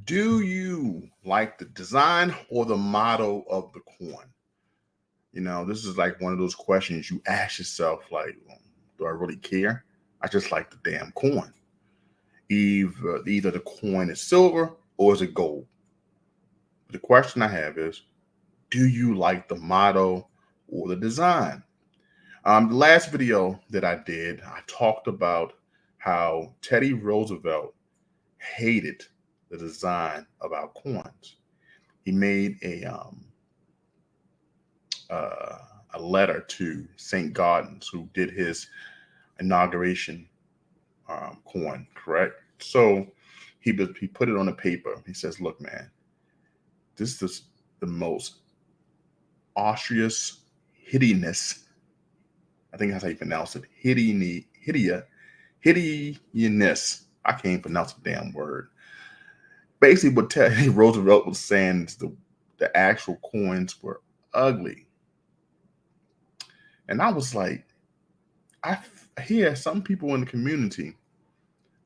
Do you like the design or the motto of the coin? This is like one of those questions you ask yourself, like, do I really care? I just like the damn coin. Either the coin is silver or is it gold? The question I have is, do you like the motto or the design? The last video that I did, I talked about how Teddy Roosevelt hated the design of our coins. He made a letter to St. Gaudens, who did his inauguration coin, correct? So he put it on the paper. He says, look, man, this is the most auspicious hideousness. I think that's how you pronounce it. Hideousness. I can't pronounce the damn word. Basically, what Teddy Roosevelt was saying is the actual coins were ugly. And I was like, I hear some people in the community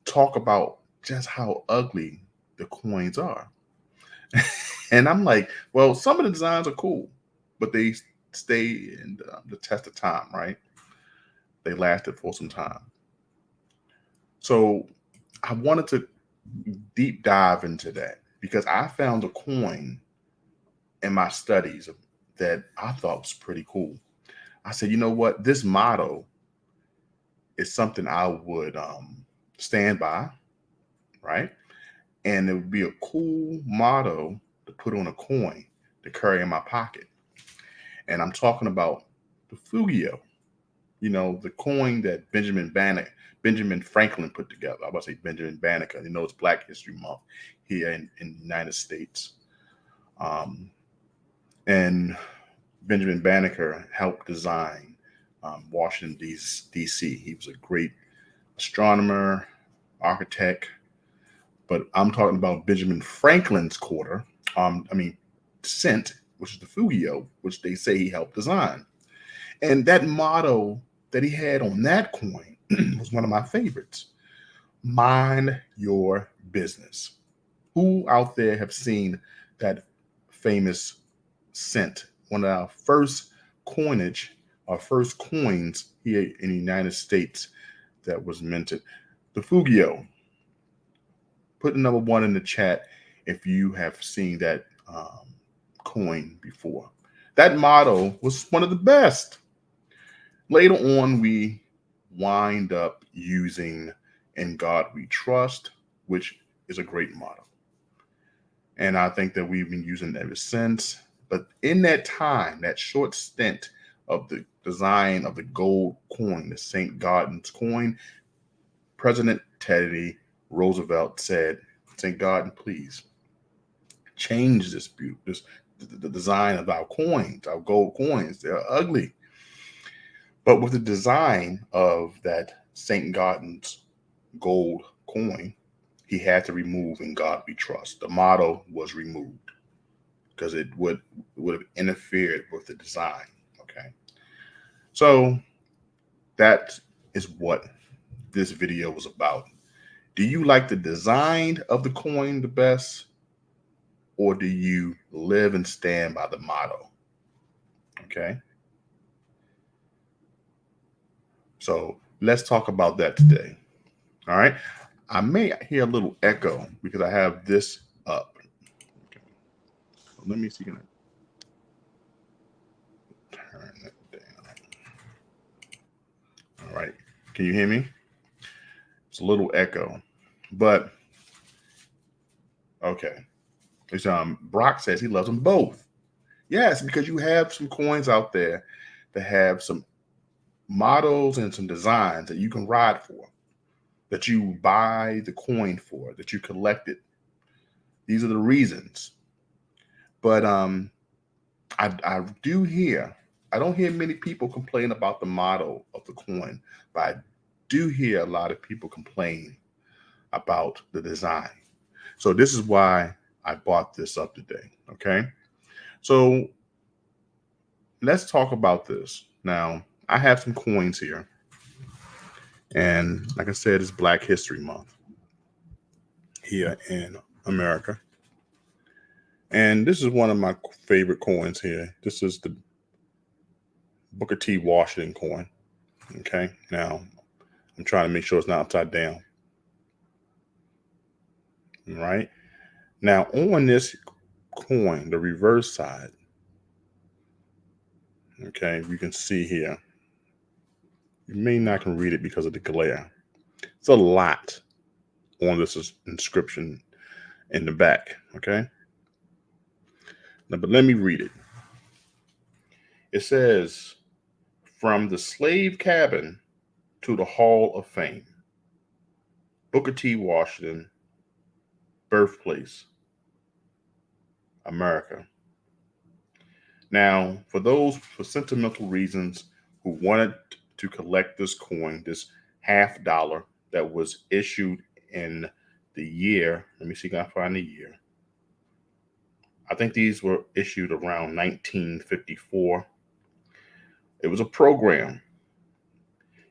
talk about just how ugly the coins are. And I'm like, well, some of the designs are cool, but they stay in the test of time, right? They lasted for some time. So I wanted to deep dive into that because I found a coin in my studies that I thought was pretty cool. I said, you know what? This motto is something I would stand by, right? And it would be a cool motto to put on a coin to carry in my pocket. And I'm talking about the Fugio, the coin that Benjamin Franklin put together. I was about to say Benjamin Banneker. It's Black History Month here in the United States. And Benjamin Banneker helped design Washington, D.C. He was a great astronomer, architect, but I'm talking about Benjamin Franklin's cent, which is the Fugio, which they say he helped design. And that motto that he had on that coin was one of my favorites. Mind your business. Who out there have seen that famous cent? One of our first coinage, our first coins here in the United States that was minted. The Fugio. Put the number 1 in the chat if you have seen that coin before. That motto was one of the best. Later on, we wind up using In God We Trust, which is a great motto. And I think that we've been using it ever since. But in that time, that short stint of the design of the gold coin, the St. Gaudens coin, President Teddy Roosevelt said, St. Gaudens, please change the design of our coins, our gold coins. They're ugly. But with the design of that St. Gaudens gold coin, he had to remove In God We Trust. The motto was removed because it would have interfered with the design. Okay. So that is what this video was about. Do you like the design of the coin the best, or do you live and stand by the motto? Okay. So let's talk about that today. All right. I may hear a little echo because I have this up. Okay. So let me see. Can I turn that down? All right. Can you hear me? It's a little echo, but okay. It's, Brock says he loves them both. Yes, because you have some coins out there that have some models and some designs that you can ride for, that you buy the coin for, that you collect it. These are the reasons. But I don't hear many people complain about the model of the coin, but I do hear a lot of people complain about the design. So this is why I bought this up today. Okay. So let's talk about this. Now, I have some coins here. And like I said, it's Black History Month here in America. And this is one of my favorite coins here. This is the Booker T. Washington coin. Okay. Now, I'm trying to make sure it's not upside down. All right. Now, on this coin, the reverse side, okay, you can see here. You may not can read it because of the glare. It's a lot on this inscription in the back. Okay. Now, but let me read it. It says, "From the slave cabin to the Hall of Fame, Booker T. Washington, birthplace, America." Now, for those for sentimental reasons who wanted to collect this coin, this $50 that was issued in the year, let me see if I can find the year. I think these were issued around 1954. It was a program.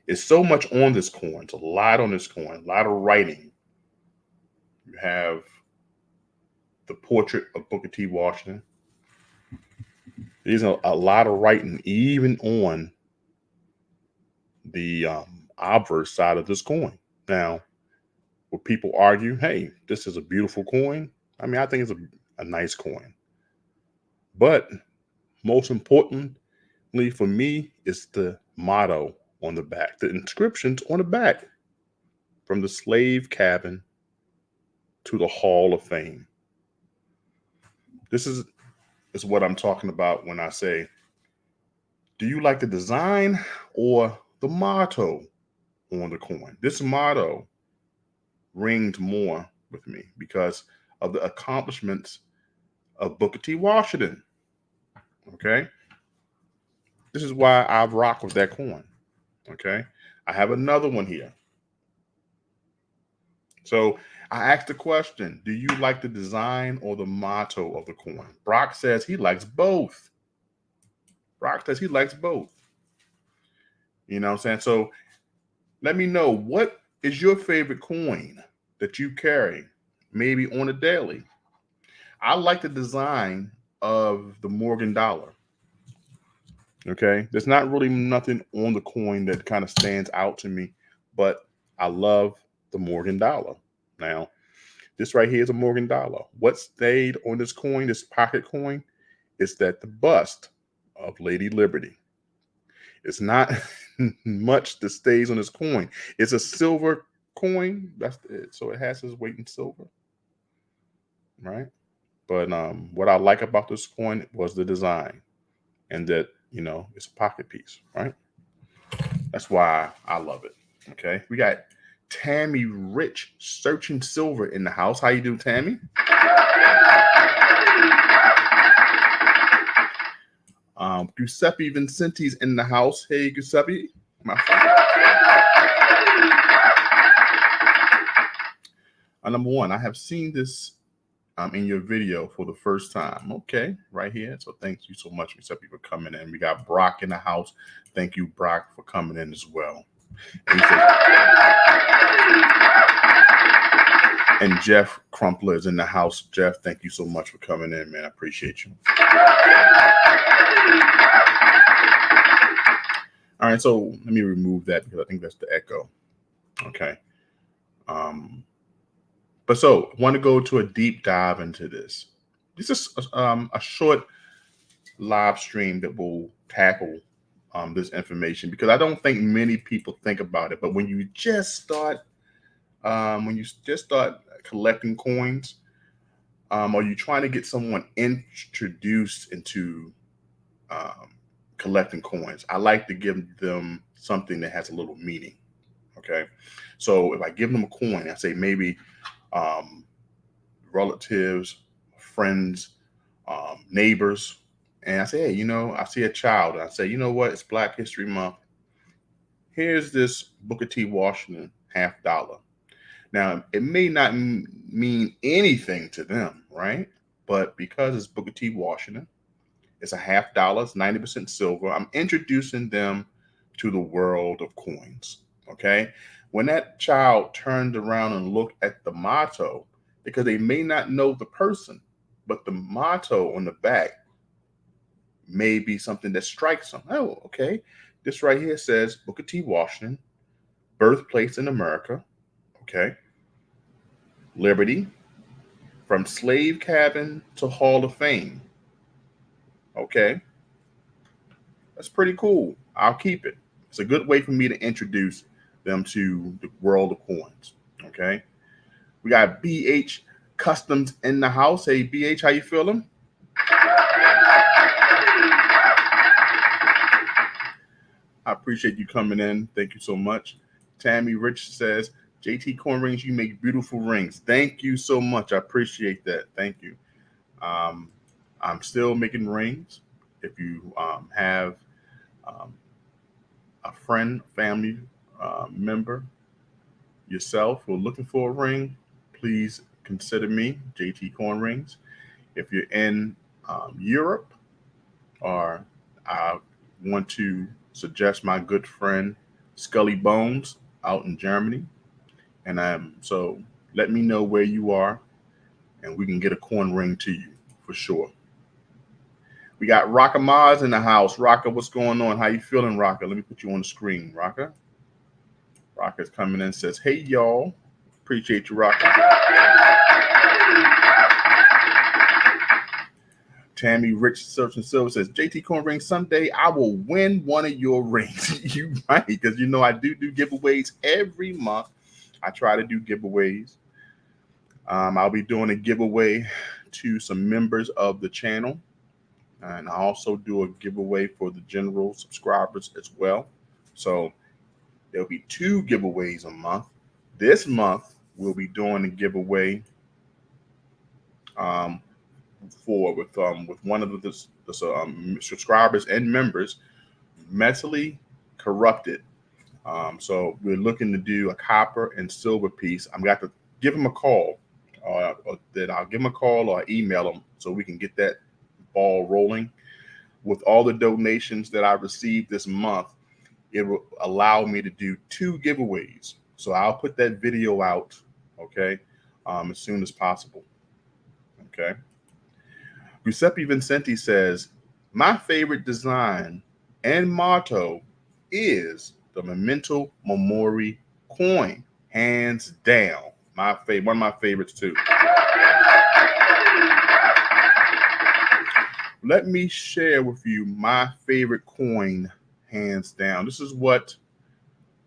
It's so much on this coin. It's a lot on this coin, a lot of writing. You have the portrait of Booker T. Washington. There's a lot of writing, even on the obverse side of this coin. Now, will people argue, hey, this is a beautiful coin? I mean, I think it's a nice coin. But most importantly for me, is the motto on the back, the inscriptions on the back. From the slave cabin to the Hall of Fame. This is what I'm talking about when I say, do you like the design or the motto on the coin? This motto rings more with me because of the accomplishments of Booker T. Washington. Okay. This is why I rock with that coin. Okay. I have another one here. So I asked the question, do you like the design or the motto of the coin? Brock says he likes both. Brock says he likes both. You know what I'm saying? So let me know, what is your favorite coin that you carry, maybe on a daily? I like the design of the Morgan dollar. Okay. There's not really nothing on the coin that kind of stands out to me, but I love the Morgan dollar. Now, this right here is a Morgan dollar. What stayed on this coin, this pocket coin, is that the bust of Lady Liberty. It's not much that stays on this coin. It's a silver coin. That's it. So it has its weight in silver. Right. But what I like about this coin was the design, and that, you know, it's a pocket piece. Right. That's why I love it. Okay. We got Tammy Rich Searching Silver in the house. How you doing, Tammy? Giuseppe Vincenti's in the house. Hey, Giuseppe, my friend. Number one, I have seen this in your video for the first time. Okay, right here. So thank you so much, Giuseppe, for coming in. We got Brock in the house. Thank you, Brock, for coming in as well. And Jeff Crumpler is in the house. Jeff, thank you so much for coming in, man. I appreciate you. All right, so let me remove that because I think that's the echo. Okay. But so I want to go to a deep dive into this. This is a short live stream that will tackle this information, because I don't think many people think about it. But when you just start collecting coins, or you're trying to get someone introduced into collecting coins, I like to give them something that has a little meaning. Okay, so if I give them a coin, I say maybe relatives, friends, neighbors, and I say, hey, you know, I see a child, and I say, you know what, it's Black History Month. Here's this Booker T. Washington $50. Now, it may not mean anything to them, right? But because it's Booker T. Washington, it's a $50, it's 90% silver. I'm introducing them to the world of coins, okay? When that child turned around and looked at the motto, because they may not know the person, but the motto on the back may be something that strikes them. Oh, okay. This right here says Booker T. Washington, birthplace in America. Okay. Liberty, from slave cabin to Hall of Fame. Okay. That's pretty cool. I'll keep it. It's a good way for me to introduce them to the world of coins. Okay. We got BH Customs in the house. Hey, BH, how you feeling? I appreciate you coming in. Thank you so much. Tammy Rich says, JTCoinRings, you make beautiful rings. Thank you so much. I appreciate that. Thank you. I'm still making rings. If you have a friend, family member, yourself who are looking for a ring, please consider me, JTCoinRings. If you're in Europe, or I want to suggest my good friend Scully Bones out in Germany. And so let me know where you are and we can get a coin ring to you for sure. We got Rocka Maz in the house. Rocka, what's going on? How you feeling, Rocka? Let me put you on the screen, Rocka. Rocka's coming in and says, hey, y'all. Appreciate you, Rocka. Tammy Rich Search and Silver says, JTCoinRings, someday I will win one of your rings. You right, because you know I do giveaways every month. I try to do giveaways. I'll be doing a giveaway to some members of the channel. And I also do a giveaway for the general subscribers as well. So there'll be 2 giveaways a month. This month, we'll be doing a giveaway with one of the subscribers and members, Mentally Corrupted. So we're looking to do a copper and silver piece. I'm going to give him a call. Then I'll give him a call or email him so we can get that ball rolling. With all the donations that I received this month, it will allow me to do 2 giveaways. So I'll put that video out, okay, as soon as possible. Okay. Giuseppe Vincenti says, my favorite design and motto is the Memento Mori coin, hands down. One of my favorites too. Let me share with you my favorite coin, hands down. This is what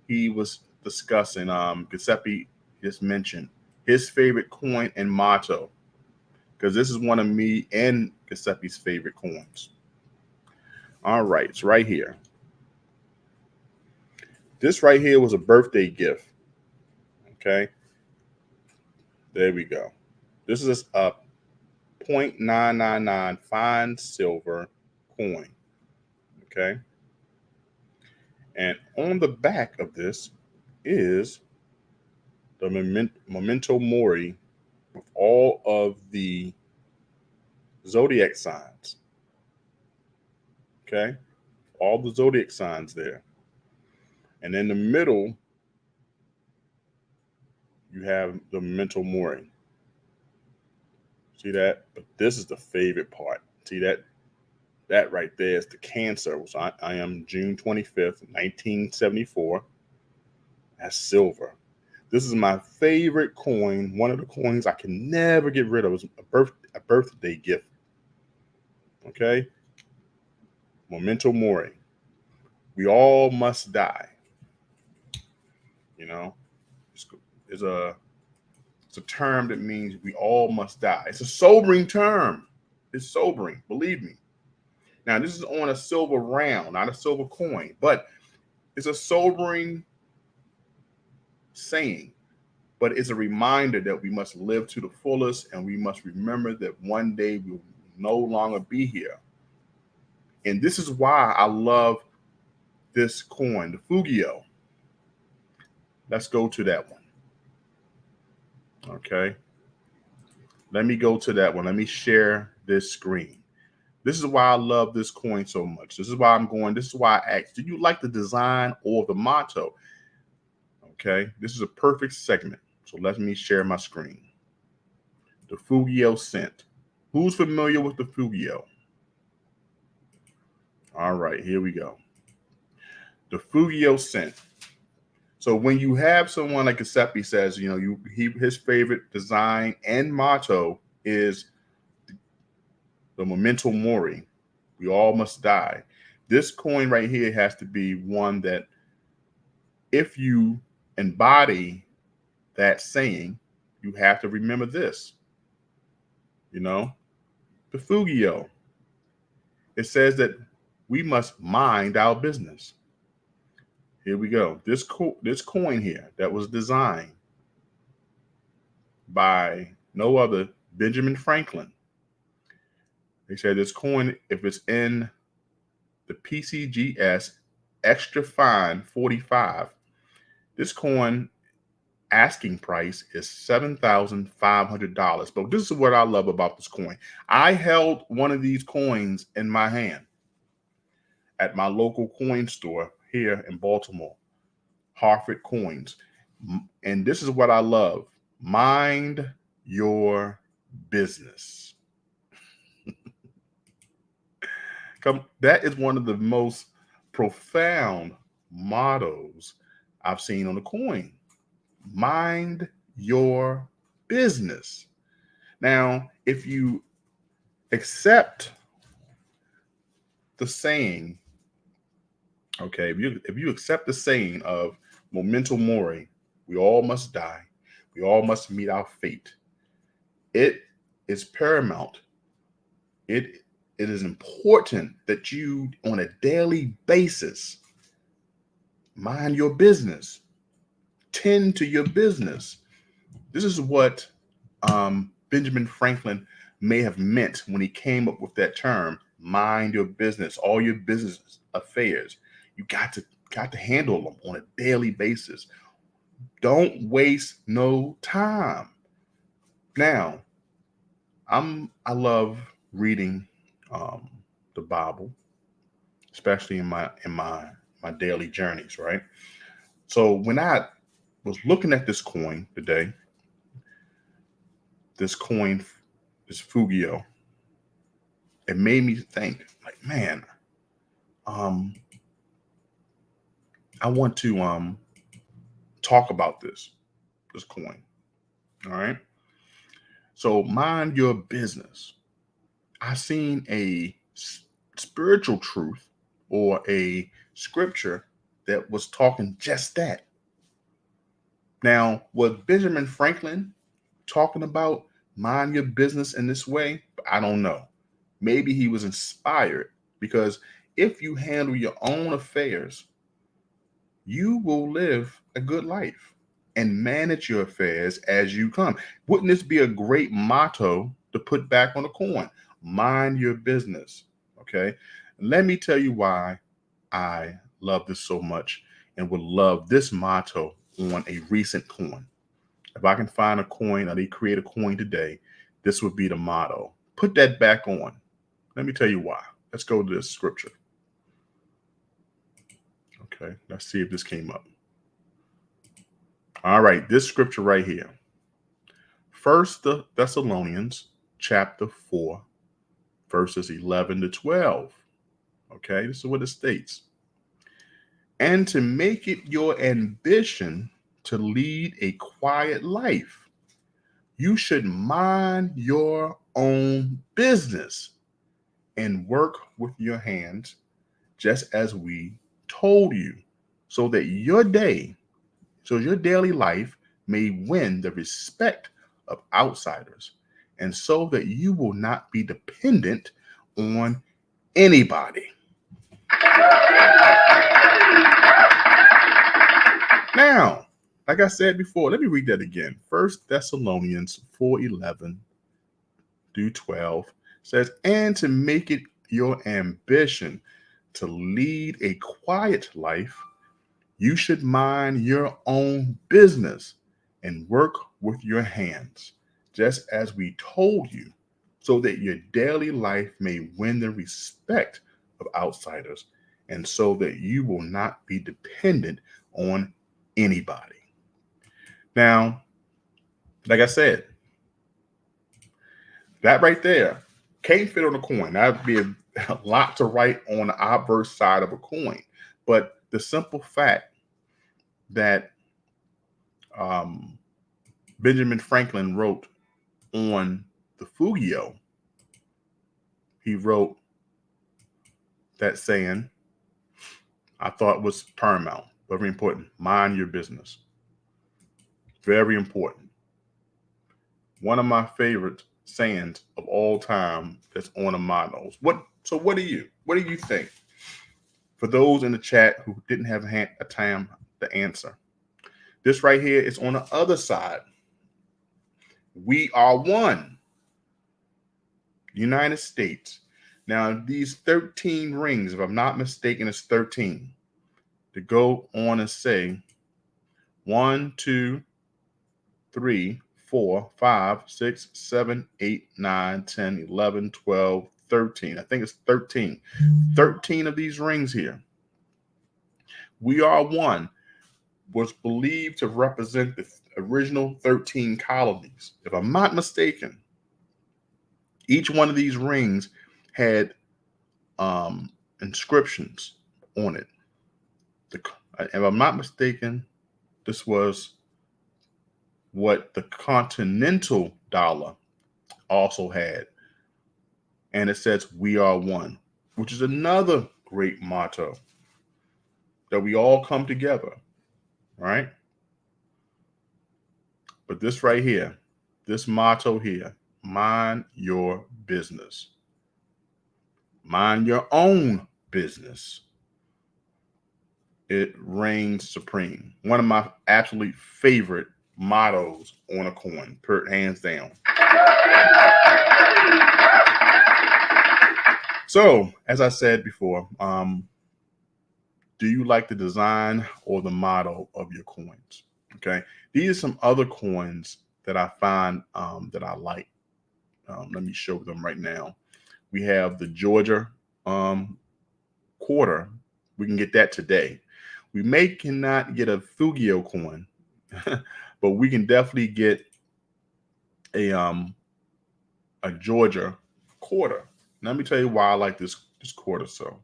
he was discussing. Giuseppe just mentioned his favorite coin and motto, because this is one of me and Giuseppe's favorite coins. All right, it's right here. This right here was a birthday gift. Okay. There we go. This is a 0.999 fine silver coin. Okay. And on the back of this is the Memento Mori with all of the zodiac signs. Okay. All the zodiac signs there. And in the middle, you have the Memento Mori. See that? But this is the favorite part. See that? That right there is the Cancer. So I am June 25th, 1974. That's silver. This is my favorite coin. One of the coins I can never get rid of. It was a birthday gift. Okay? Memento Mori. We all must die. You know? It's a term that means we all must die. It's a sobering term. It's sobering, believe me. Now, this is on a silver round, not a silver coin, but it's a sobering saying. But it's a reminder that we must live to the fullest, and we must remember that one day we will no longer be here. And this is why I love this coin, the Fugio. Let's go to that one. Okay. Let me go to that one. Let me share this screen. This is why I love this coin so much. This is why this is why I asked, do you like the design or the motto? Okay. This is a perfect segment. So let me share my screen. The Fugio cent. Who's familiar with the Fugio? All right, here we go. The Fugio cent. So when you have someone like Giuseppe says, his favorite design and motto is the memento mori. We all must die. This coin right here has to be one that, if you embody that saying, you have to remember this. The Fugio. It says that we must mind our business. Here we go. This coin here that was designed by no other Benjamin Franklin. They said this coin, if it's in the PCGS extra fine 45, this coin asking price is $7,500. But this is what I love about this coin. I held one of these coins in my hand at my local coin store here in Baltimore, Hartford Coins. And this is what I love. Mind your business. That is one of the most profound mottos I've seen on a coin. Mind your business. Now, if you accept the saying, okay, if you accept the saying of memento mori, we all must die, we all must meet our fate, it is paramount. It is important that you, on a daily basis, mind your business, tend to your business. This is what Benjamin Franklin may have meant when he came up with that term, mind your business, all your business affairs. You got to handle them on a daily basis. Don't waste no time. Now, I love reading the Bible, especially in my daily journeys, right? So when I was looking at this coin today, this Fugio, it made me think, like, man, I want to talk about this coin. All right. So mind your business. I seen a spiritual truth or a scripture that was talking just that. Now, was Benjamin Franklin talking about mind your business in this way? I don't know. Maybe he was inspired, because if you handle your own affairs, you will live a good life and manage your affairs as you come. Wouldn't this be a great motto to put back on a coin? Mind your business. Okay. Let me tell you why I love this so much and would love this motto on a recent coin. If I can find a coin or they create a coin today, this would be the motto. Put that back on. Let me tell you why. Let's go to this scripture. Okay, let's see if this came up. All right, this scripture right here. 1 Thessalonians chapter 4, verses 11 to 12. Okay, this is what it states. And to make it your ambition to lead a quiet life, you should mind your own business and work with your hands, just as we told you, so that your daily life may win the respect of outsiders, and so that you will not be dependent on anybody. Now, like I said before, let me read that again. 1 Thessalonians 4:11 through 12 says, and to make it your ambition to lead a quiet life, you should mind your own business and work with your hands, just as we told you, so that your daily life may win the respect of outsiders, and so that you will not be dependent on anybody. Now, like I said, That right there can't fit on a coin. That'd be a lot to write on the obverse side of a coin. But the simple fact that um, Benjamin Franklin wrote on the Fugio, he wrote that saying, I thought was paramount, very important. Mind your business. Very important. One of my favorite sayings of all time that's on the models. What do you think? For those in the chat who didn't have a time to answer, this right here is on the other side. We are one. United States. Now, these 13 rings, if I'm not mistaken, it's 13. To go on and say 1, 2, 3, 4, 5, 6, 7, 8, 9, 10, 11, 12, 13. I think it's 13. 13 of these rings here. We are one was believed to represent the original 13 colonies. If I'm not mistaken, each one of these rings had inscriptions on it. If I'm not mistaken, this was what the continental dollar also had. And it says, we are one, which is another great motto, that we all come together, right? But this right here, this motto here, mind your business. Mind your own business. It reigns supreme. One of my absolute favorite mottos on a coin, hands down. So, as I said before, do you like the design or the motto of your coins? Okay, these are some other coins that I find that I like. Let me show them right now. We have the Georgia quarter. We can get that today. We cannot get a Fugio coin, but we can definitely get a Georgia quarter. Let me tell you why I like this quarter so.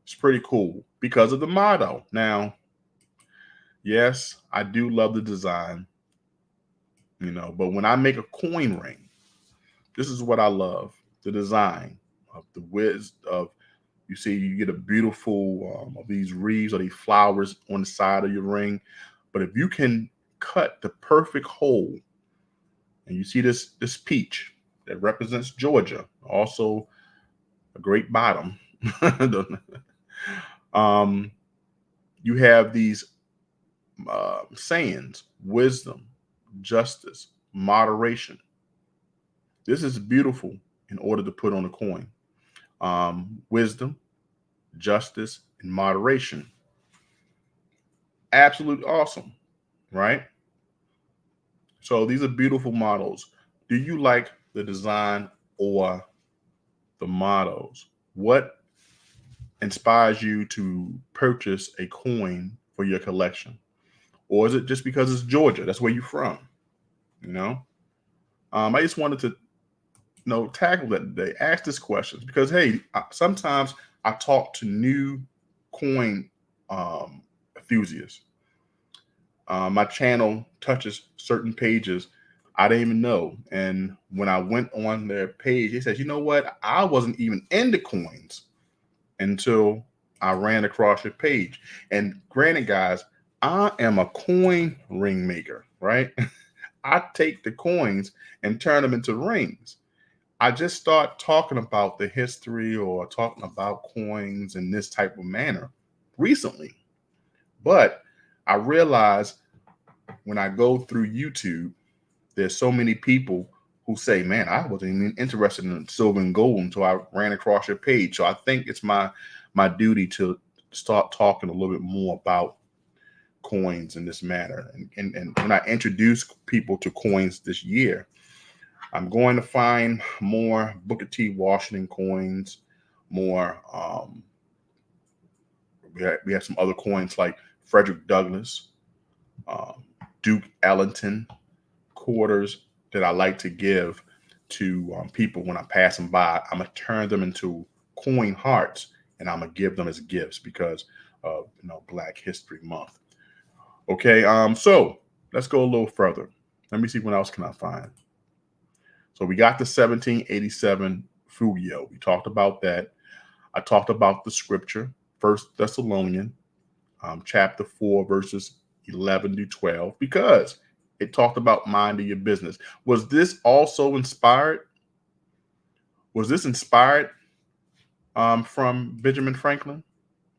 It's pretty cool because of the motto. Now, yes, I do love the design, but when I make a coin ring, this is what I love. The design of the width of, you see, you get a beautiful of these wreaths or these flowers on the side of your ring. But if you can cut the perfect hole, and you see this peach that represents Georgia, also a great bottom. You have these sayings: wisdom, justice, moderation. This is beautiful in order to put on a coin. Wisdom, justice, and moderation. Absolutely awesome, right? So these are beautiful models. Do you like the design or the mottos? What inspires you to purchase a coin for your collection? Or is it just because it's Georgia? That's where you're from, I just wanted to tackle that today, ask this question because, hey, sometimes I talk to new coin enthusiasts. My channel touches certain pages I didn't even know. And when I went on their page, they said, you know what? I wasn't even into coins until I ran across your page. And granted, guys, I am a coin ring maker, right? I take the coins and turn them into rings. I just start talking about the history or talking about coins in this type of manner recently. But I realized when I go through YouTube, there's so many people who say, man, I wasn't even interested in silver and gold until I ran across your page. So I think it's my duty to start talking a little bit more about coins in this manner. And when I introduce people to coins this year, I'm going to find more Booker T. Washington coins, more, we have some other coins like Frederick Douglass, Duke Ellington quarters that I like to give to people when I pass them by. I'm going to turn them into coin hearts, and I'm going to give them as gifts because of Black History Month. Okay, so let's go a little further. Let me see what else can I find. So we got the 1787 Fugio. We talked about that. I talked about the scripture, 1 Thessalonians chapter 4, verses 11 to 12, because it talked about minding your business. Was this also inspired? Was this inspired from Benjamin Franklin?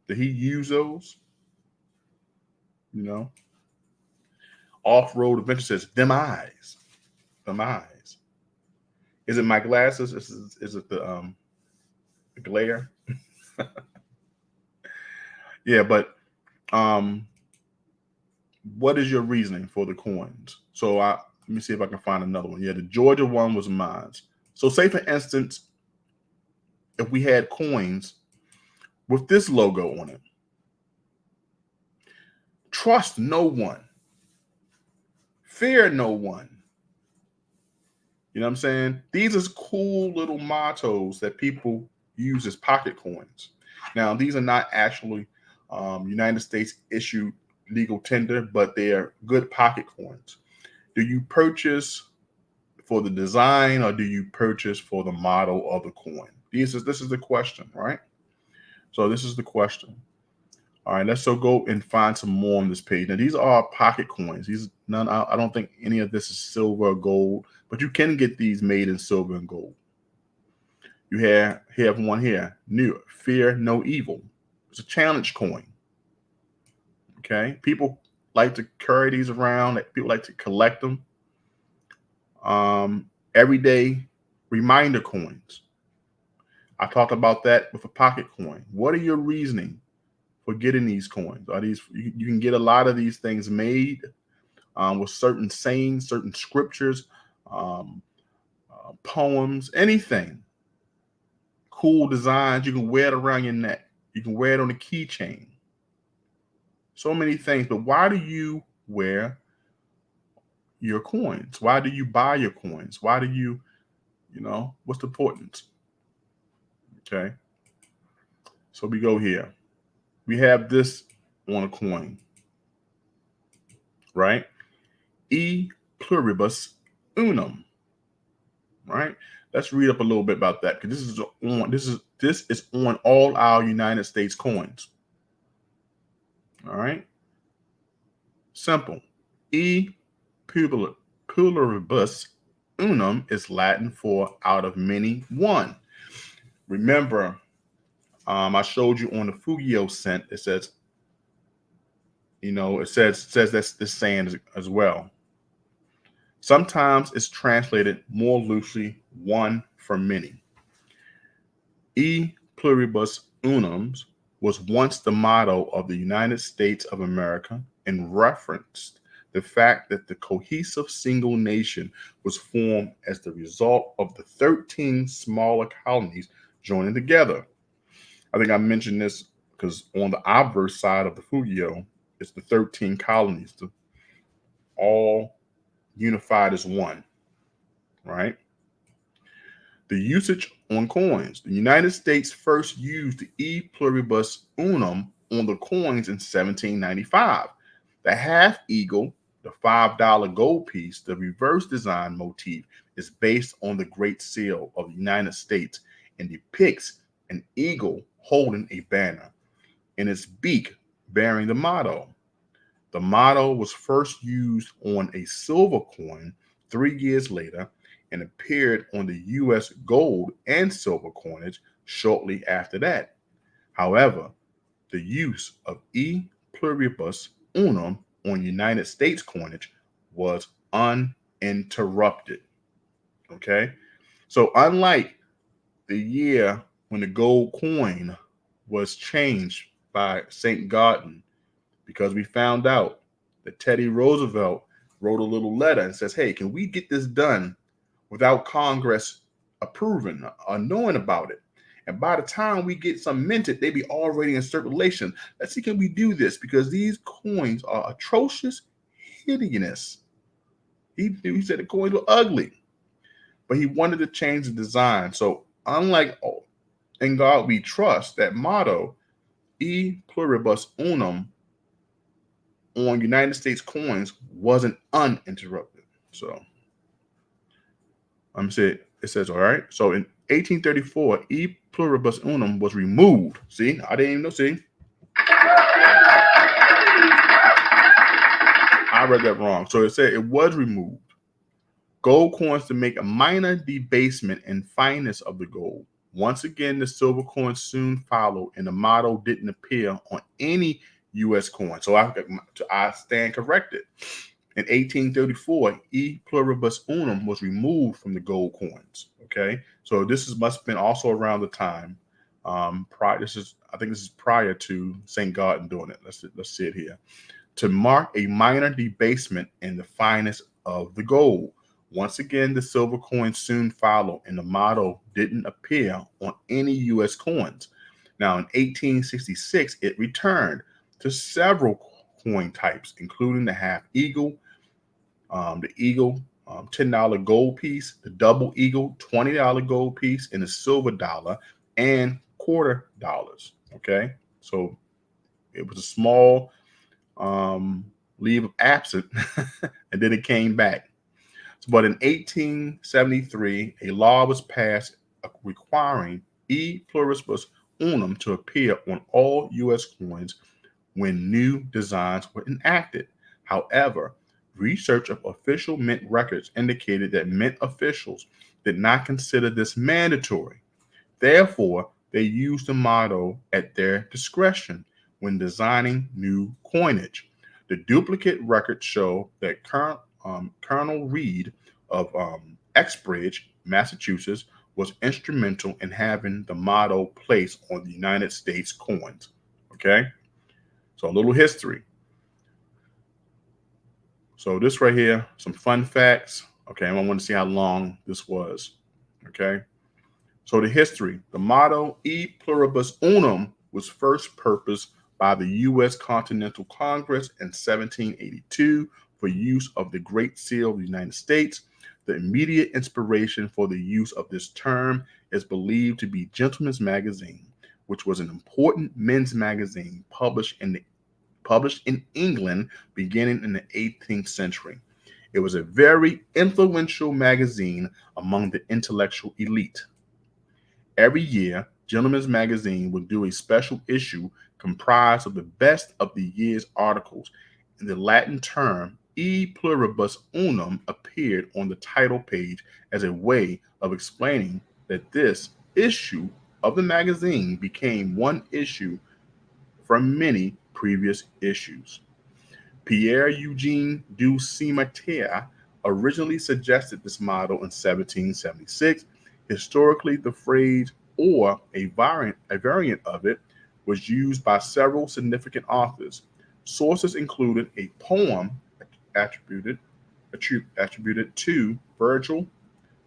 Did he use those? Off-road adventure says, them eyes. Them eyes. Is it my glasses? Is it the glare? Yeah, but what is your reasoning for the coins? So let me see if I can find another one. Yeah, the Georgia one was mine. So say, for instance, if we had coins with this logo on it, trust no one, fear no one. You know what I'm saying? These are cool little mottos that people use as pocket coins. Now, these are not actually United States issued legal tender, but they are good pocket coins. Do you purchase for the design, or do you purchase for the model of the coin? This is the question, right? So this is the question. All right, let's go and find some more on this page. Now, these are pocket coins. These none. I don't think any of this is silver or gold, but you can get these made in silver and gold. You have one here. New fear no evil. It's a challenge coin. Okay, people like to carry these around. People like to collect them. Everyday reminder coins. I talked about that with a pocket coin. What are your reasoning for getting these coins? Are these you can get a lot of these things made with certain sayings, certain scriptures, poems, anything. Cool designs. You can wear it around your neck. You can wear it on a keychain. So many things. But why do you wear your coins? Why do you buy your coins? Why do you, what's the importance? Okay. So we go here. We have this on a coin, right? E pluribus unum, right? Let's read up a little bit about that, because this is on all our United States coins. All right. Simple. E pluribus unum is Latin for out of many one. Remember, I showed you on the Fugio cent. It says, it says that's this saying as well. Sometimes it's translated more loosely, one for many. E pluribus unum was once the motto of the United States of America, and referenced the fact that the cohesive single nation was formed as the result of the 13 smaller colonies joining together. I think I mentioned this because on the obverse side of the Fugio, it's the 13 colonies, all unified as one, right? The usage on coins. The United States first used the E pluribus unum on the coins in 1795. The half eagle, the $5 gold piece, the reverse design motif, is based on the Great Seal of the United States and depicts an eagle holding a banner in its beak bearing the motto. The motto was first used on a silver coin 3 years later and appeared on the U.S. gold and silver coinage shortly after that. However, the use of E pluribus unum on United States coinage was uninterrupted. Okay? So unlike the year when the gold coin was changed by St. Garden, because we found out that Teddy Roosevelt wrote a little letter and says, hey, can we get this done without Congress approving or knowing about it? And by the time we get some minted, they be already in circulation. Let's see, can we do this? Because these coins are atrocious hideousness. He said the coins were ugly. but he wanted to change the design. So unlike In God We Trust, that motto, E pluribus unum, on United States coins wasn't uninterrupted. So it says, all right. So in 1834, E pluribus unum was removed. See, I didn't even know. See, I read that wrong. So it said it was removed. Gold coins to make a minor debasement and fineness of the gold. Once again, the silver coin soon followed, and the motto didn't appear on any U.S. coin. So I stand corrected. In 1834, E pluribus unum was removed from the gold coins. Okay, so must have been also around the time. I think this is prior to St. Garden doing it. Let's see it here. To mark a minor debasement in the fineness of the gold. Once again, the silver coin soon followed, and the motto didn't appear on any U.S. coins. Now, in 1866, it returned to several coin types, including the half eagle, the eagle $10 gold piece, the double eagle $20 gold piece, and the silver dollar and quarter dollars. Okay, so it was a small leave of absence, and then it came back. But in 1873, a law was passed requiring E pluribus unum to appear on all U.S. coins when new designs were enacted. However, research of official mint records indicated that mint officials did not consider this mandatory. Therefore, they used the motto at their discretion when designing new coinage. The duplicate records show that Colonel Reed of Exbridge, Massachusetts, was instrumental in having the motto placed on the United States coins. Okay, so a little history. So this right here, some fun facts. Okay, I want to see how long this was. Okay, so the history. The motto E pluribus unum was first purposed by the U.S. Continental Congress in 1782 for use of the Great Seal of the United States. The immediate inspiration for the use of this term is believed to be Gentleman's Magazine, which was an important men's magazine published in England beginning in the 18th century. It was a very influential magazine among the intellectual elite. Every year, Gentleman's Magazine would do a special issue comprised of the best of the year's articles, and the Latin term E pluribus unum appeared on the title page as a way of explaining that this issue of the magazine became one issue from many previous issues. Pierre Eugene du Cimetière originally suggested this motto in 1776. Historically, the phrase or a variant of it was used by several significant authors. Sources included a poem attributed to Virgil,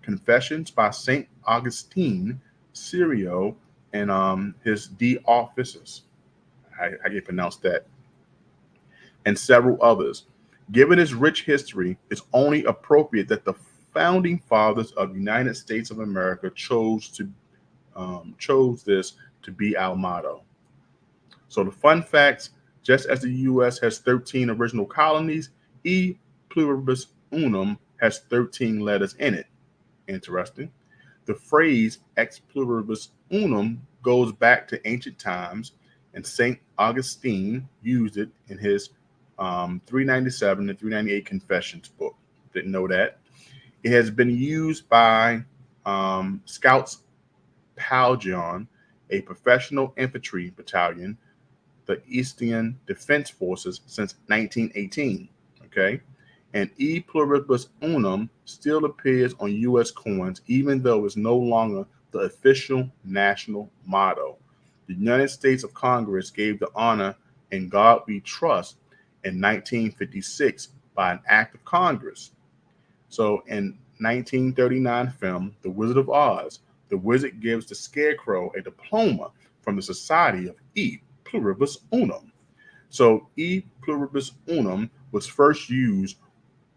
Confessions by St. Augustine, Syrio, and his De Offices. How do you pronounce that? And several others. Given its rich history, it's only appropriate that the founding fathers of the United States of America chose this to be our motto. So the fun facts, just as the U.S. has 13 original colonies, E pluribus unum has 13 letters in it. Interesting. The phrase ex pluribus unum goes back to ancient times, and St. Augustine used it in his 397 and 398 Confessions book. Didn't know that. It has been used by Scouts Palgeon, a professional infantry battalion, the Eastern Defense Forces, since 1918. Okay, and E pluribus unum still appears on U.S. coins, even though it's no longer the official national motto. The United States of Congress gave the honor "In God We Trust" in 1956 by an act of Congress. So in 1939 film, The Wizard of Oz, the wizard gives the scarecrow a diploma from the Society of E pluribus unum. So E pluribus unum was first used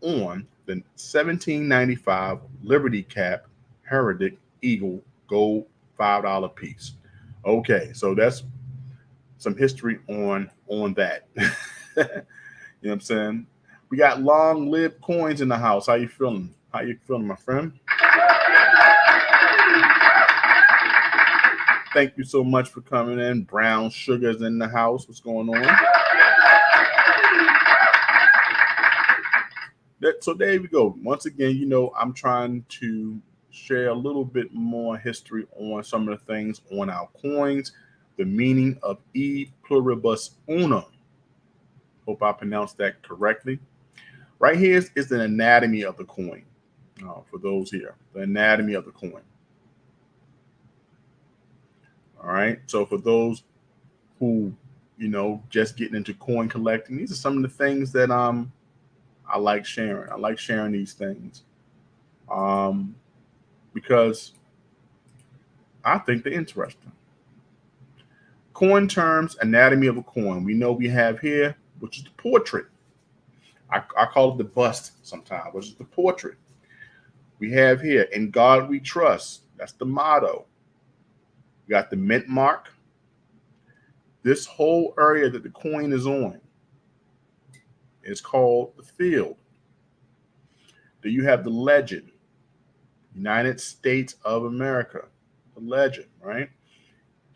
on the 1795 Liberty Cap Heraldic Eagle gold $5 piece. Okay, so that's some history on that. You know what I'm saying? We got long-lived coins in the house. How you feeling? How you feeling, my friend? Thank you so much for coming in. Brown Sugar's in the house. What's going on? So there we go. Once again, you know, I'm trying to share a little bit more history on some of the things on our coins, the meaning of E pluribus unum. Hope I pronounced that correctly. Right here is the anatomy of the coin. For those here, the anatomy of the coin. All right. So for those who, you know, just getting into coin collecting, these are some of the things that I like sharing. I like sharing these things because I think they're interesting. Coin terms, anatomy of a coin. We know we have here, which is the portrait. I call it the bust sometimes, which is the portrait. We have here, in God we trust. That's the motto. We got the mint mark. This whole area that the coin is on is called the field. Then you have the legend, United States of America, the legend, right?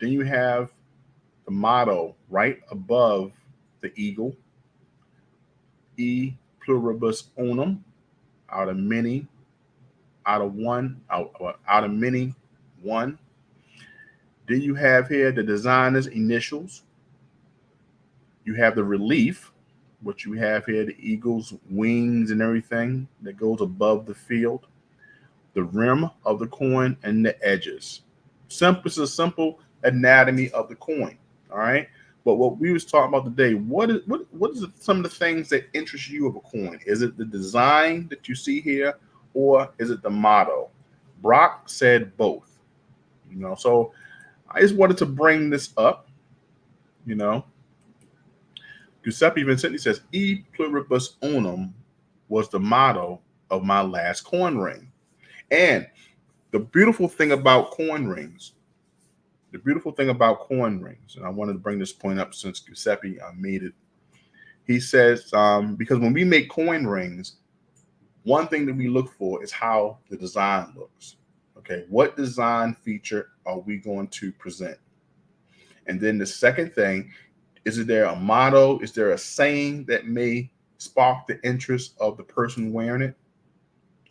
Then you have the motto right above the eagle, E pluribus unum, out of many, out of one, out of many, one. Then you have here the designer's initials. You have the relief, which you have here, the eagle's wings and everything that goes above the field, the rim of the coin, and the edges. It's a simple anatomy of the coin. All right. But what we was talking about today, what is some of the things that interest you of a coin? Is it the design that you see here, or is it the motto? Brock said both. You know, so I just wanted to bring this up. You know, Giuseppe Vincenti says E pluribus unum was the motto of my last coin ring. And the beautiful thing about coin rings, and I wanted to bring this point up since Giuseppe made it. He says, because when we make coin rings, one thing that we look for is how the design looks. Okay, what design feature are we going to present? And then the second thing, is there a motto? Is there a saying that may spark the interest of the person wearing it?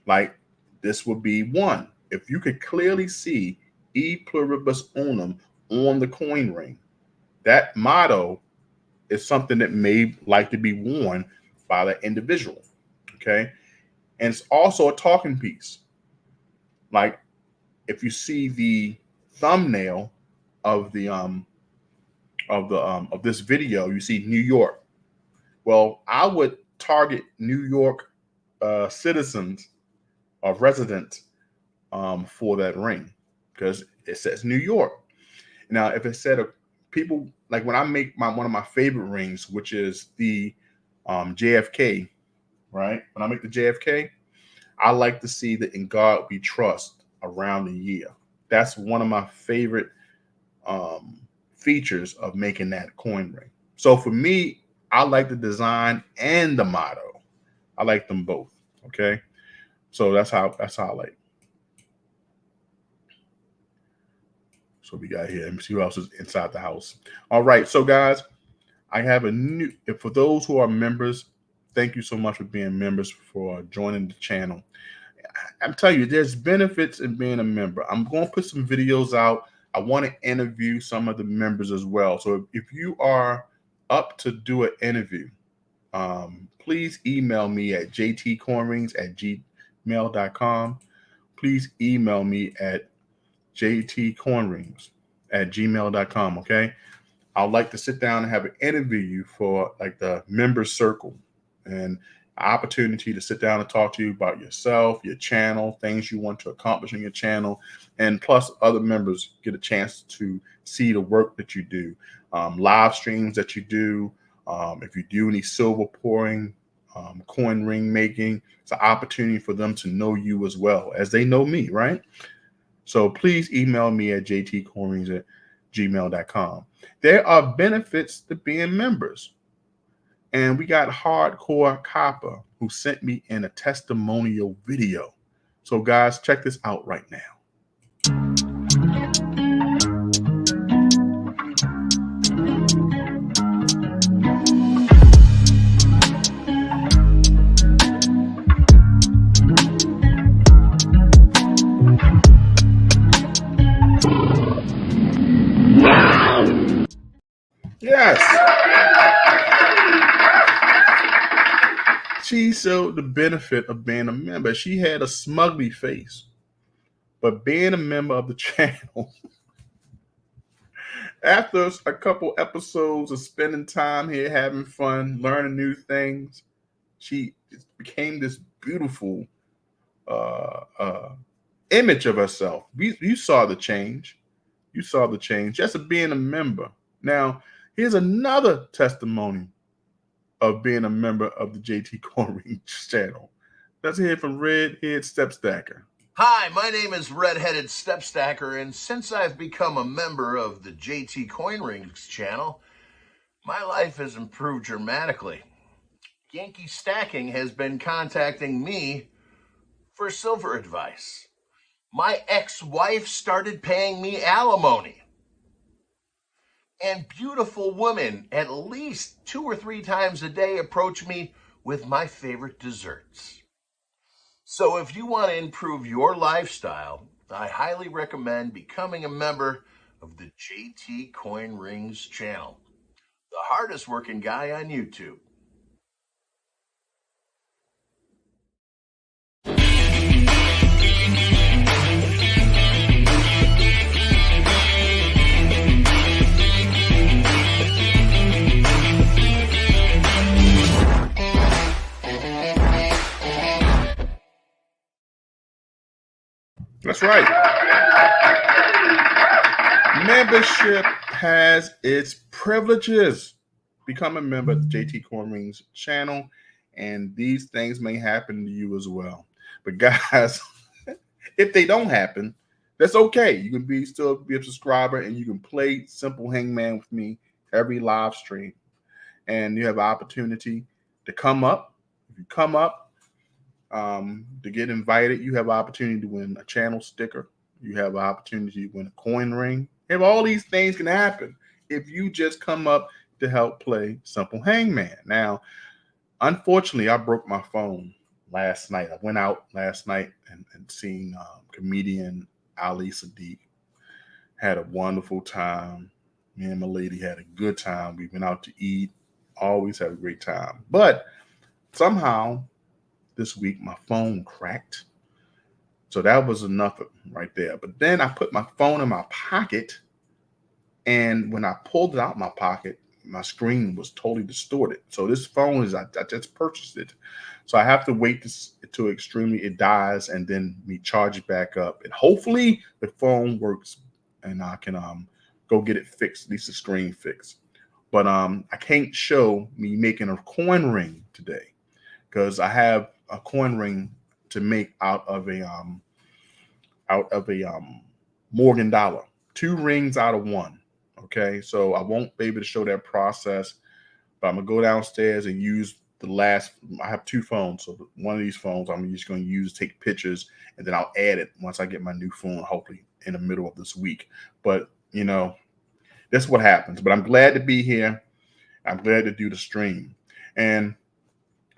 Like this would be one. If you could clearly see E pluribus unum on the coin ring, that motto is something that may like to be worn by the individual. Okay. And it's also a talking piece. Like if you see the thumbnail of the of this video, you see New York. Well, I would target New York citizens or residents for that ring because it says New York. Now, if it said people, like when I make one of my favorite rings, which is the JFK, right? When I make the JFK, I like to see that in God we trust around the year. That's one of my favorite features of making that coin ring. So for me, I like the design and the motto. I like them both. Okay. So that's how I like. So we got here. Let me see who else is inside the house. All right. So guys, I have a new, for those who are members, thank you so much for being members, for joining the channel. I'm telling you, there's benefits in being a member. I'm going to put some videos out. I want to interview some of the members as well. So if you are up to do an interview, please email me at JTCoinRings@gmail.com. Please email me at JTCoinRings@gmail.com. Okay. I'd like to sit down and have an interview for like the member circle, and opportunity to sit down and talk to you about yourself, your channel, things you want to accomplish in your channel, and plus other members get a chance to see the work that you do, live streams that you do. If you do any silver pouring, coin ring making. It's an opportunity for them to know you as well as they know me, right? So please email me at jtcoinrings@gmail.com. There are benefits to being members. And we got Hardcore Copper who sent me in a testimonial video. So guys, check this out right now. Yes. She showed the benefit of being a member. She had a smugly face, but being a member of the channel, after a couple episodes of spending time here, having fun, learning new things, she became this beautiful image of herself. You saw the change. You saw the change just of being a member. Now, here's another testimony of being a member of the JTCoinRings channel. Let's hear from Redhead Step Stacker. Hi, my name is Redheaded Step Stacker, and since I've become a member of the JTCoinRings channel, my life has improved dramatically. Yankee Stacking has been contacting me for silver advice. My ex-wife started paying me alimony. And beautiful women at least 2 or 3 times a day approach me with my favorite desserts. So if you want to improve your lifestyle, I highly recommend becoming a member of the JTCoinRings channel, the hardest working guy on YouTube. That's right. Membership has its privileges. Become a member of the JTCoinRings channel, and these things may happen to you as well. But guys, if they don't happen, that's okay. You can still be a subscriber, and you can play Simple Hangman with me every live stream. And you have an opportunity to come up. If you come up, to get invited, you have an opportunity to win a channel sticker. You have an opportunity to win a coin ring. If all these things can happen if you just come up to help play Simple Hangman. Now, unfortunately, I broke my phone last night. I went out last night and seen comedian Ali Sadiq. Had a wonderful time. Me and my lady had a good time. We went out to eat. Always had a great time. But somehow this week my phone cracked. So that was enough right there. But then I put my phone in my pocket, and when I pulled it out of my pocket, my screen was totally distorted. So this phone I just purchased it. So I have to wait till it dies and then we charge it back up. And hopefully the phone works and I can go get it fixed, at least the screen fixed. But I can't show me making a coin ring today because I have a coin ring to make out of a Morgan dollar, 2 rings out of 1. Okay, so I won't be able to show that process, but I'm gonna go downstairs and use the last. I have 2 phones, so one of these phones I'm just going to use, take pictures, and then I'll add it once I get my new phone, hopefully in the middle of this week. But you know, that's what happens. But I'm glad to be here. I'm glad to do the stream. And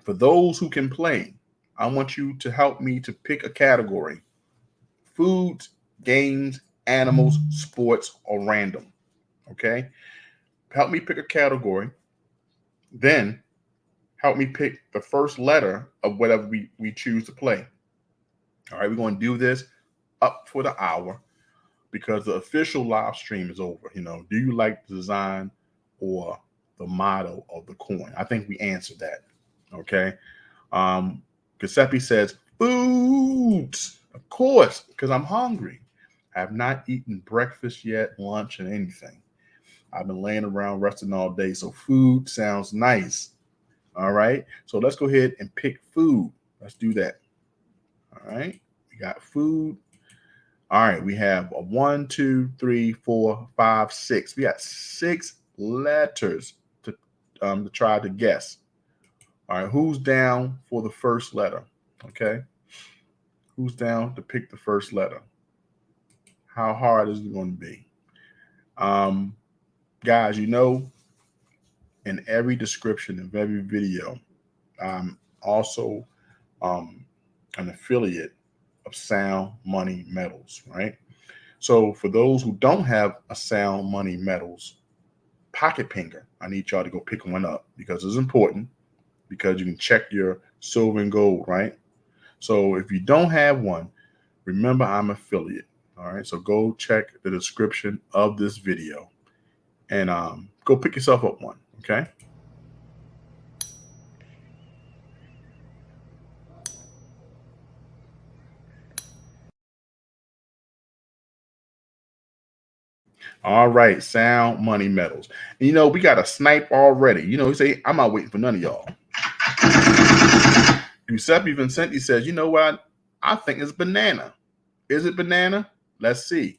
for those who can play, I want you to help me to pick a category: foods, games, animals, sports, or random. Okay, help me pick a category. Then help me pick the first letter of whatever we choose to play. All right, we're going to do this up for the hour because the official live stream is over. You know, do you like the design or the motto of the coin? I think we answered that. Okay. Giuseppe says foods, of course, because I'm hungry. I have not eaten breakfast yet, lunch, and anything. I've been laying around resting all day, so food sounds nice. All right. So let's go ahead and pick food. Let's do that. All right. We got food. All right. We have a 1, 2, 3, 4, 5, 6. We got 6 letters to try to guess. All right. Who's down for the first letter? Okay. Who's down to pick the first letter? How hard is it going to be? Guys, you know, in every description of every video, I'm also an affiliate of Sound Money Metals, right? So for those who don't have a Sound Money Metals pocket pinger, I need y'all to go pick one up because it's important, because you can check your silver and gold, right? So if you don't have one, remember I'm affiliate. All right. So go check the description of this video and go pick yourself up one. Okay. All right. Sound Money Metals. And, you know, we got a snipe already. You know, he say, I'm not waiting for none of y'all. Giuseppe Vincenti says, you know what? I think it's banana. Is it banana? Let's see.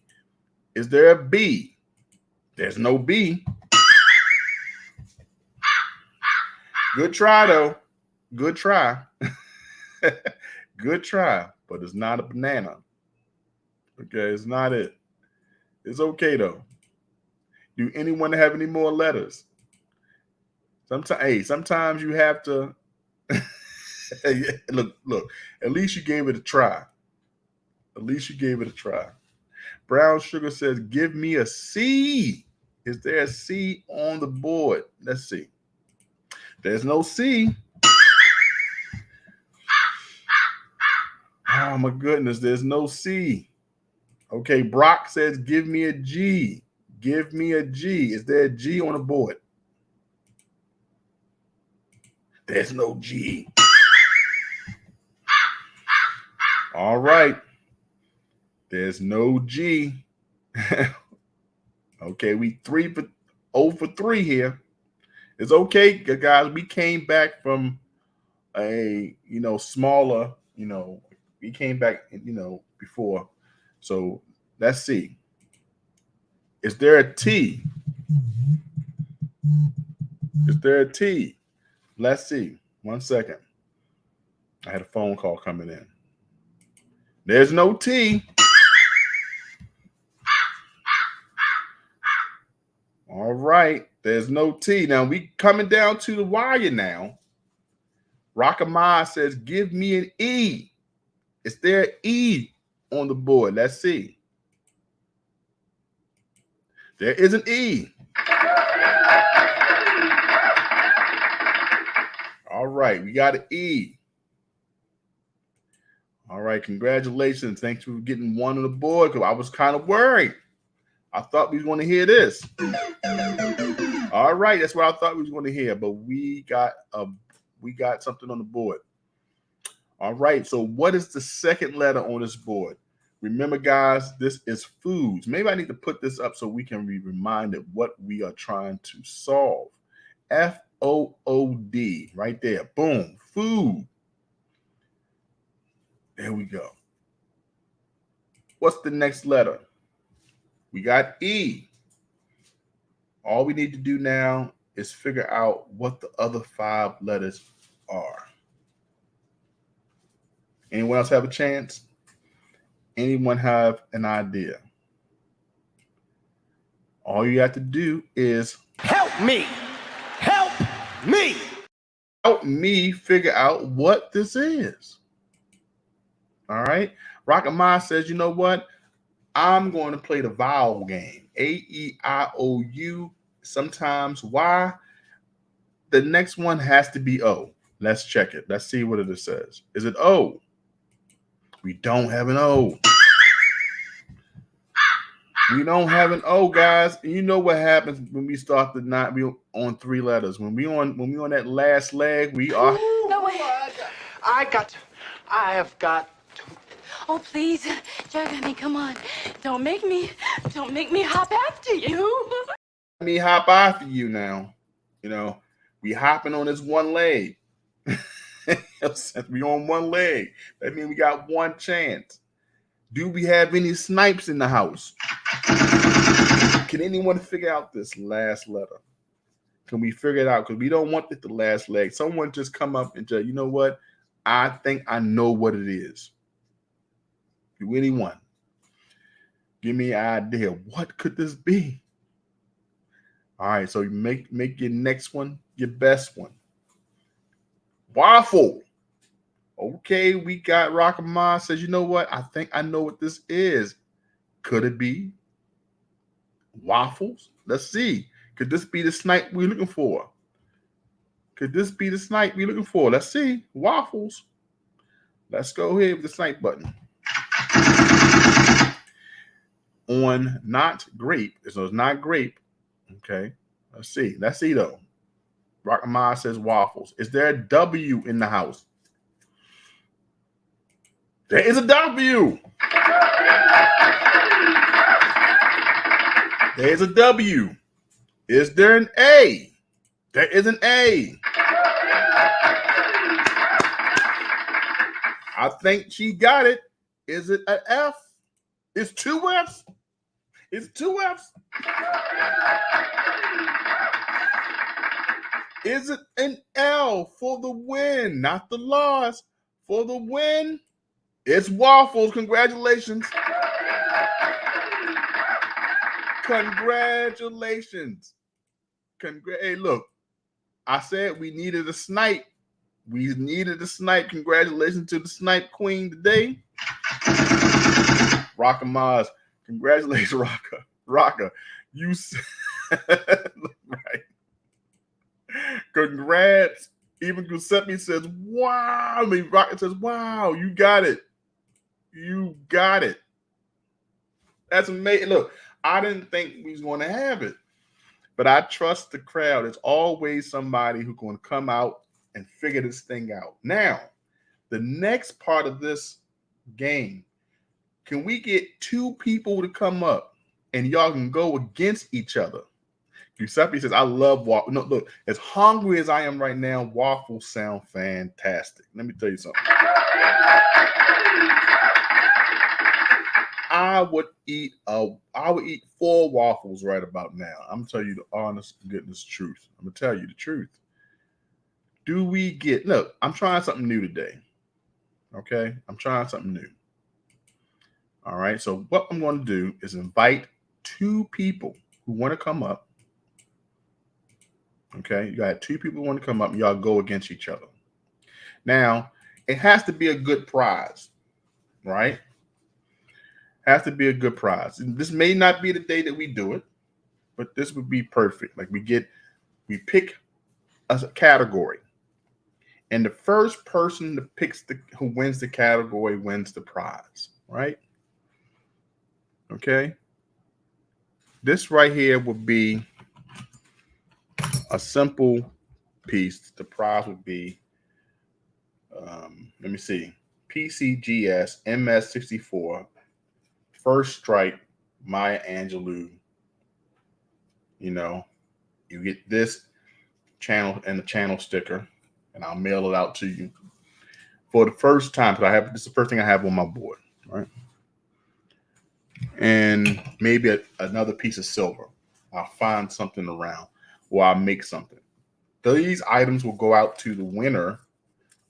Is there a B? There's no B. Good try, though. Good try. Good try, but it's not a banana. Okay, it's not it. It's okay, though. Do anyone have any more letters? Sometimes you have to look. At least you gave it a try. At least you gave it a try. Brown Sugar says, give me a C. Is there a C on the board? Let's see. There's no C. Oh my goodness, there's no C. Okay, Brock says, give me a G. Give me a G. Is there a G on the board? There's no G. All right. There's no G. Okay, we 0 for 3 here. It's okay, guys. We came back from a, smaller, we came back, before. So let's see. Is there a T? Is there a T? Let's see. 1 second. I had a phone call coming in. There's no T. All right. There's no T. Now we coming down to the wire now. Rockamai says, give me an E. Is there an E on the board? Let's see. There is an E. All right. We got an E. All right. Congratulations. Thanks for getting one on the board, because I was kind of worried. I thought we was going to hear this. All right. That's what I thought we was going to hear, but we got something on the board. All right. So what is the second letter on this board? Remember, guys, this is foods. Maybe I need to put this up so we can be reminded what we are trying to solve. F-O-O-D, right there. Boom. Food. There we go. What's the next letter? We got E. All we need to do now is figure out what the other 5 letters are. Anyone else have a chance? Anyone have an idea? All you have to do is help me. Help me. Help me figure out what this is. All right. Rockamai says, you know what? I'm going to play the vowel game. A-E-I-O-U. Sometimes Y. The next one has to be O. Let's check it. Let's see what it says. Is it O? We don't have an O. We don't have an O, guys. And you know what happens when we start the night? We on 3 letters. When we on that last leg, we are. No way. I have got to. Oh, please, Jeremy, come on. Don't make me hop after you. Let me hop after you now. We hopping on this one leg. Since we on one leg, that means we got one chance. Do we have any snipes in the house? Can anyone figure out this last letter? Can we figure it out? Because we don't want it the last leg. Someone just come up and just, you know what? I think I know what it is. Do anyone? Give me an idea. What could this be? All right, so you make your next one your best one. Waffle. Okay, we got Rockama says, you know what? I think I know what this is. Could it be waffles? Let's see. Could this be the snipe we're looking for? Could this be the snipe we're looking for? Let's see. Waffles. Let's go ahead with the snipe button. On not grape. So it's not grape. Okay. Let's see. Let's see though. Rockama says waffles. Is there a W in the house? There is a W. There is a W. Is there an A? There is an A. I think she got it. Is it an F? It's two F's. It's two F's. Is it an L for the win? Not the loss. For the win, it's waffles. Congratulations. Congratulations. Hey, look, I said we needed a snipe. We needed a snipe. Congratulations to the snipe queen today. Rocka Maz. Congratulations, Rocka. Rocka, you right. Congrats. Even Giuseppe says, wow. I mean, Rocket says, wow, you got it. You got it. That's amazing. Look, I didn't think we was going to have it, but I trust the crowd. It's always somebody who's going to come out and figure this thing out. Now, the next part of this game, can we get two people to come up and y'all can go against each other? Giuseppe says, I love waffles. No, look, as hungry as I am right now, waffles sound fantastic. Let me tell you something. I would eat 4 waffles right about now. I'm telling you the honest goodness truth. I'm gonna tell you the truth. Do we get, look, I'm trying something new today. Okay, I'm trying something new. All right, so what I'm going to do is invite 2 people who want to come up. Okay, you got 2 people who want to come up and y'all go against each other. Now, it has to be a good prize, right? Has to be a good prize. And this may not be the day that we do it, but this would be perfect. Like we pick a category, and the first person that picks who wins the category wins the prize, right? Okay. This right here would be a simple piece. The prize would be, let me see, PCGS MS64 First Strike Maya Angelou. You know, you get this channel and the channel sticker, and I'll mail it out to you for the first time, because this is the first thing I have on my board, right? And maybe another piece of silver. I'll find something around, or I'll make something. These items will go out to the winner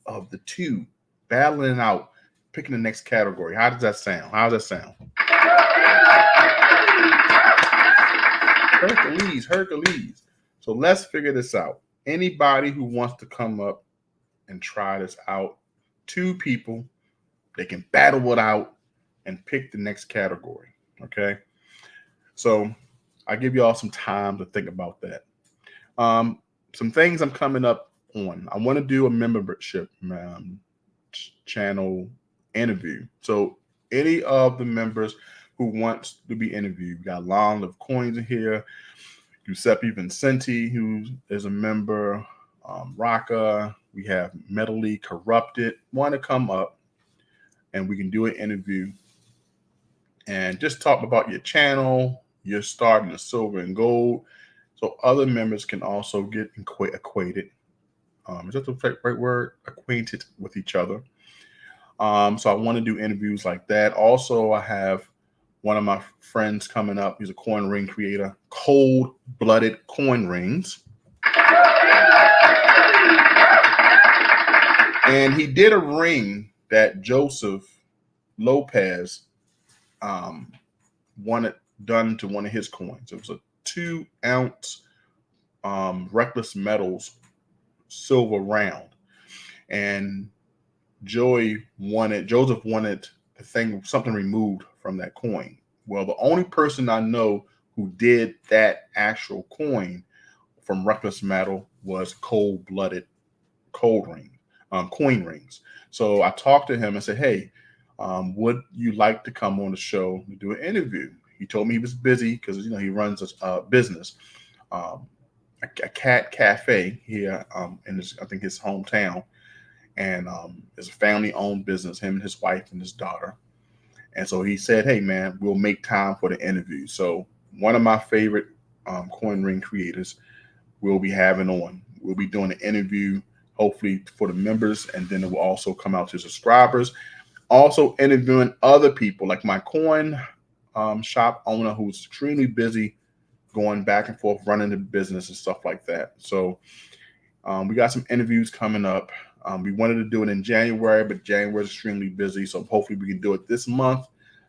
of the 2 battling out, picking the next category. How does that sound? How does that sound? Hercules. So let's figure this out. Anybody who wants to come up and try this out, 2 people, they can battle it out and pick the next category. Okay. So I give y'all some time to think about that. Some things I'm coming up on. I want to do a membership channel interview. So any of the members who wants to be interviewed, we got Long of Coins in here, Giuseppe Vincenti, who is a member, Rocka, we have Metally Corrupted, want to come up and we can do an interview and just talk about your channel, your start in the silver and gold, So other members can also get acquainted. Is that the right word? Acquainted with each other. So I want to do interviews like that. Also, I have one of my friends coming up. He's a coin ring creator, Cold-Blooded Coin Rings. And he did a ring that Joseph Lopez wanted done to one of his coins. It was a 2-ounce Reckless Metals silver round. And Joseph wanted something removed from that coin. Well, the only person I know who did that actual coin from Reckless Metal was Cold-Blooded Coin Rings. So I talked to him and said, hey, would you like to come on the show to do an interview? He told me he was busy because he runs a business, a cat cafe here in I think his hometown. And it's a family-owned business, him and his wife and his daughter. And so he said, hey, man, we'll make time for the interview. So one of my favorite coin ring creators we'll be having on. We'll be doing an interview, hopefully for the members, and then it will also come out to subscribers. Also interviewing other people, like my coin shop owner, who's extremely busy going back and forth, running the business and stuff like that. So we got some interviews coming up. We wanted to do it in January, but January is extremely busy. So hopefully we can do it this month,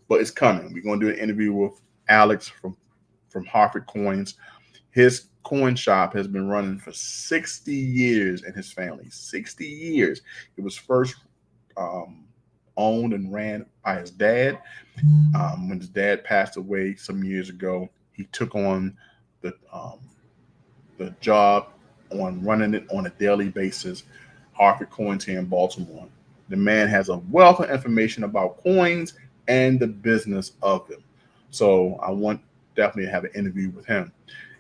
but it's coming. We're going to do an interview with Alex from Hartford Coins. His coin shop has been running for 60 years in his family. 60 years. It was first owned and ran by his dad. When his dad passed away some years ago, he took on the job on running it on a daily basis. Hartford Coins here in Baltimore. The man has a wealth of information about coins and the business of them. So I want definitely to have an interview with him.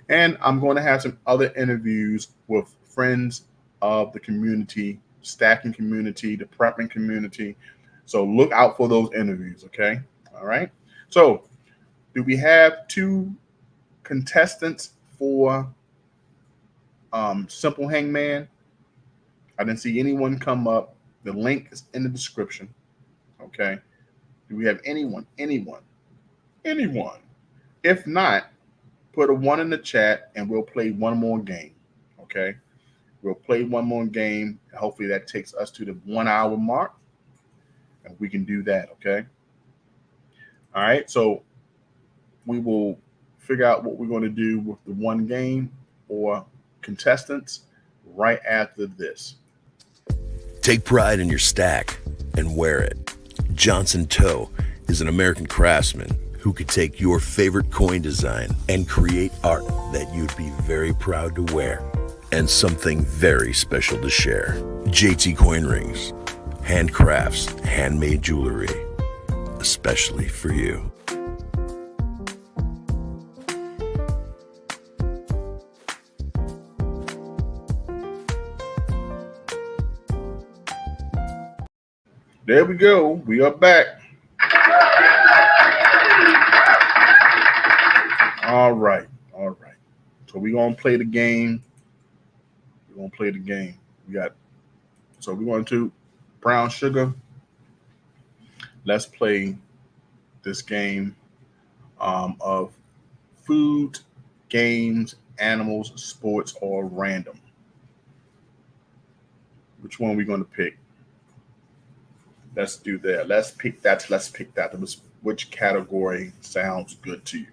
And I'm going to have some other interviews with friends of the community, stacking community, the prepping community. So look out for those interviews, okay? All right. So do we have 2 contestants for Simple Hangman? I didn't see anyone come up. The link is in the description. Okay. Do we have anyone? Anyone? If not, put a 1 in the chat and we'll play one more game. Okay. We'll play one more game. Hopefully that takes us to the 1 hour mark. And we can do that. Okay. All right. So we will figure out what we're going to do with the one game or contestants right after this. Take pride in your stack and wear it. Johnson Toe is an American craftsman who could take your favorite coin design and create art that you'd be very proud to wear and something very special to share. JTCoinRings, handcrafts, handmade jewelry, especially for you. There we go. We are back. All right. So we're going to play the game. We're going to brown sugar. Let's play this game of food, games, animals, sports, or random. Which one are we going to pick? Let's do that. Let's pick that. Which category sounds good to you?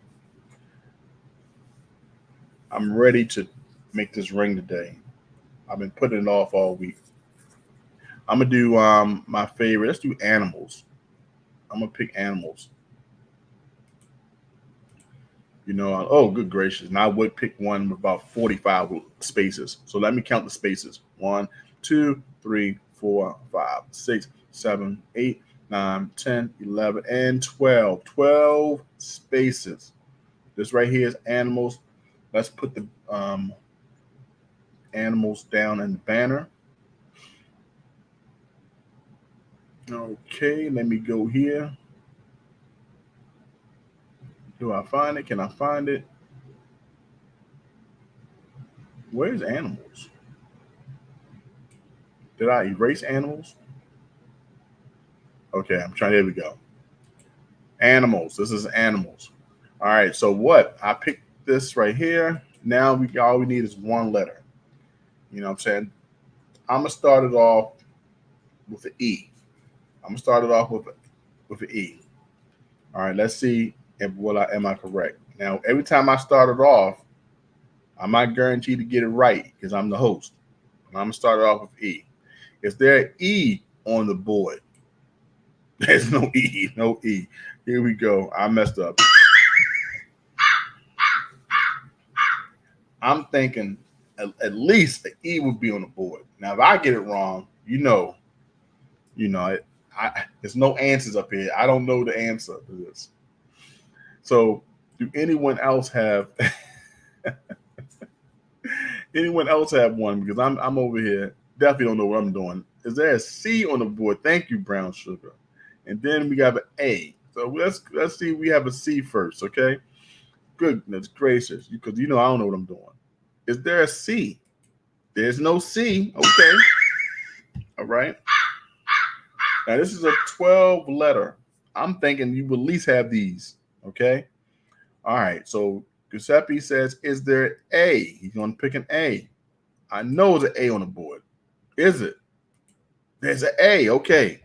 I'm ready to make this ring today. I've been putting it off all week. I'm gonna do my favorite. Let's do animals. I'm gonna pick animals. Oh, good gracious. Now I would pick one with about 45 spaces. So let me count the spaces. 1, 2, 3, 4, 5, 6, 7, 8, 9, 10, 11, and 12. 12 spaces. This right here is animals. Let's put the animals down in the banner. Okay, let me go here. Do I find it? Can I find it? Where's animals? Did I erase animals? Okay, I'm trying. There we go. Animals. This is animals. All right. So what? I picked this right here. Now all we need is one letter. You know what I'm saying? I'm gonna start it off with an E. I'm gonna start it off with an E. All right. Let's see if am I correct. Now, every time I start it off, I'm not guaranteed to get it right because I'm the host. I'm gonna start it off with E. Is there an E on the board? There's no E. No E. Here we go. I messed up. I'm thinking at least the E would be on the board. Now, if I get it wrong, there's no answers up here. I don't know the answer to this. So, do anyone else have one? Because I'm over here. Definitely don't know what I'm doing. Is there a C on the board? Thank you, Brown Sugar. And then we got an A. So let's see. We have a C first, okay? Goodness gracious, because I don't know what I'm doing. Is there a C? There's no C. Okay. All right. Now this is a 12 letter. I'm thinking you will at least have these. Okay. All right. So Giuseppe says, is there A? He's going to pick an A. I know there's an A on the board. Is it? There's an A. Okay.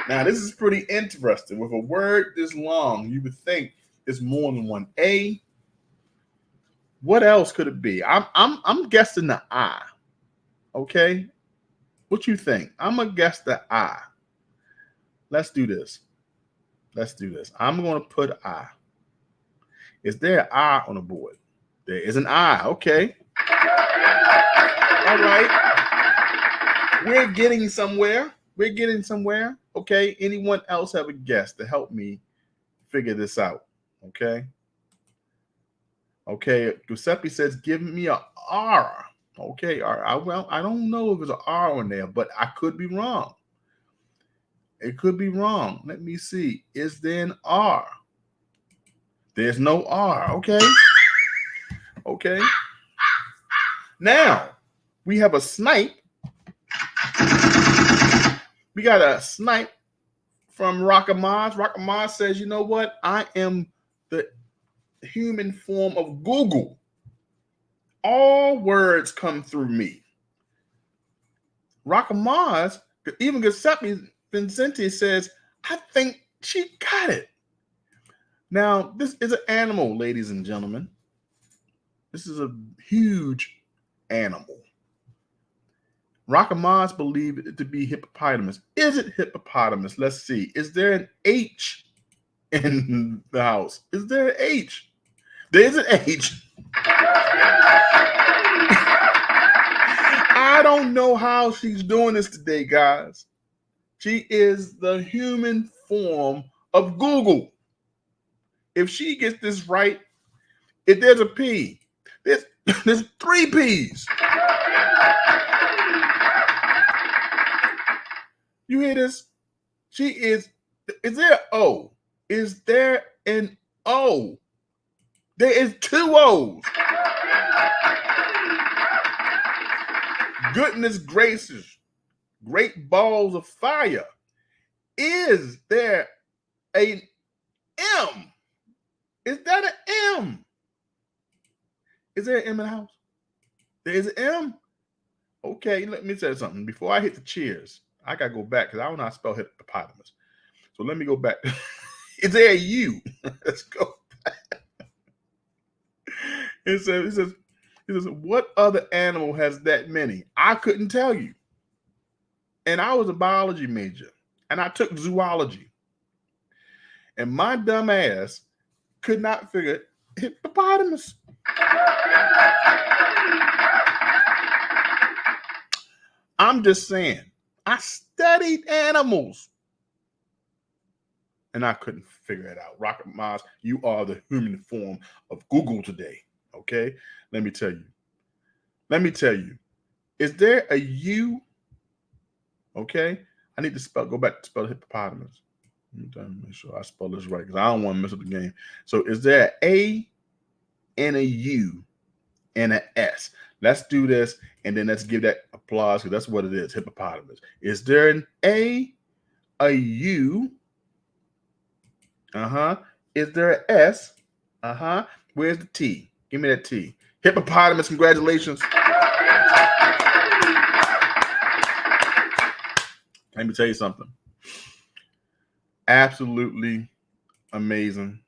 Now, this is pretty interesting. With a word this long, you would think it's more than one A. What else could it be? I'm guessing the I. Okay? What you think? I'm going to guess the I. Let's do this. I'm going to put I. Is there an I on the board? There is an I. Okay. All right. We're getting somewhere. Okay. Anyone else have a guess to help me figure this out? Okay. Giuseppe says, give me a R. Okay. Well, I don't know if there's an R on there, but I could be wrong. It could be wrong. Let me see. Is there an R? There's no R. Okay. Now we have a snipe. We got a snipe from Rockamaz. Rockamaz says, you know what? I am the human form of Google. All words come through me. Rockamaz, even Giuseppe Vincenti says, I think she got it. Now, this is an animal, ladies and gentlemen. This is a huge animal. Rockamaz believed it to be hippopotamus. Is it hippopotamus? Let's see. Is there an H in the house? Is there an H? There's an H. I don't know how she's doing this today, guys. She is the human form of Google. If she gets this right, if there's a P, there's 3 P's. You hear this? Is there an O? Is there an O? There is 2 O's. Goodness gracious. Great balls of fire. Is there an M? Is that an M? Is there an M in the house? There is an M? Okay, let me say something. Before I hit the cheers, I got to go back because I don't know how to spell hippopotamus. So let me go back. Is there a U? Let's go back. It says, what other animal has that many? I couldn't tell you. And I was a biology major. And I took zoology. And my dumb ass could not figure hippopotamus. I'm just saying. I studied animals. And I couldn't figure it out. Rocket Mars, you are the human form of Google today. Okay? Let me tell you. Is there a U? Okay? I need to go back to spell hippopotamus. Let me make sure I spell this right because I don't want to mess up the game. So is there an A and a U and an S. Let's do this, and then let's give that applause, because that's what it is, hippopotamus. Is there an A, U? Is there an S? Where's the T? Give me that T. Hippopotamus, congratulations. Let me tell you something. Absolutely amazing.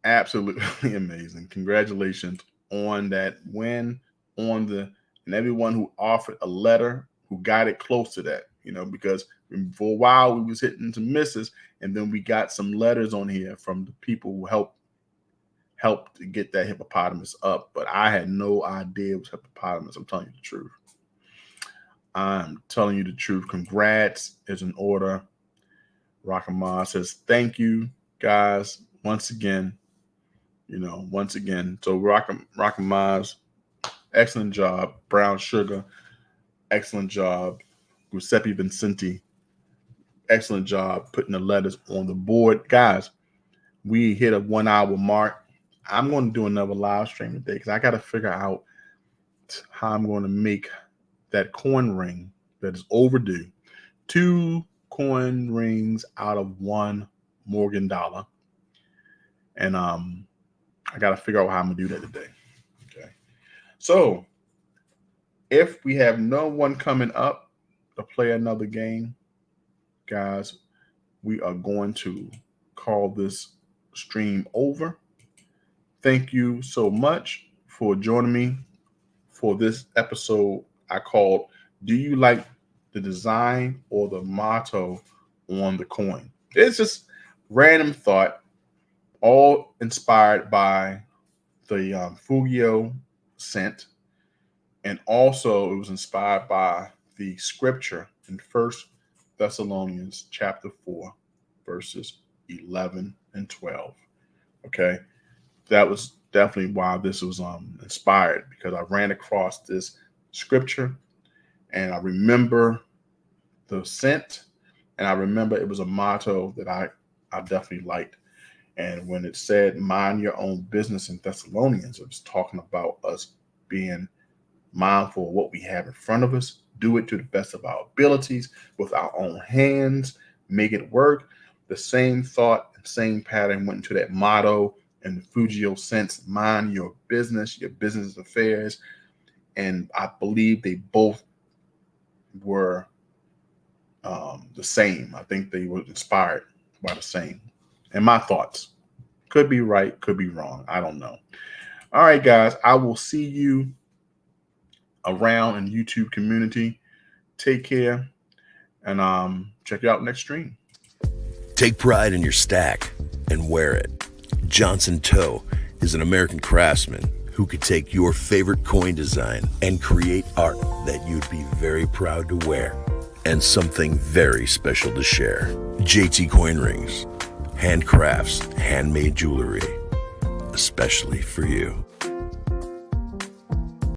Absolutely amazing. Congratulations on that win, and everyone who offered a letter, who got it close to that, because for a while we was hitting some misses, and then we got some letters on here from the people who helped to get that hippopotamus up. But I had no idea it was hippopotamus. I'm telling you the truth. I'm telling you the truth. Congrats is in order. Rockama says, thank you, guys, once again. So Rockama's, excellent job. Brown Sugar, excellent job. Giuseppe Vincenti, excellent job putting the letters on the board. Guys, we hit a 1 hour mark. I'm going to do another live stream today, because I got to figure out how I'm going to make that coin ring that is overdue. 2 coin rings out of 1 Morgan dollar. And I got to figure out how I'm going to do that today. Okay. So if we have no one coming up to play another game, guys, we are going to call this stream over. Thank you so much for joining me for this episode I called, Do You Like the Design or the Motto on the Coin? It's just random thought, all inspired by the Fugio scent. And also it was inspired by the scripture in 1 Thessalonians chapter 4, verses 11 and 12. Okay. That was definitely why this was inspired, because I ran across this scripture and I remember the scent, and I remember it was a motto that I definitely liked. And when it said mind your own business in Thessalonians, it was talking about us being mindful of what we have in front of us, do it to the best of our abilities with our own hands, make it work. The same thought and same pattern went into that motto in the Fugio sense, mind your business affairs. And I believe they both were the same. I think they were inspired by the same. And my thoughts could be right, could be wrong. I don't know. All right, guys, I will see you around in YouTube community. Take care, and check you out next stream. Take pride in your stack and wear it. Johnson Toe is an American craftsman who could take your favorite coin design and create art that you'd be very proud to wear, and something very special to share. JTCoinRings, handcrafts, handmade jewelry, especially for you.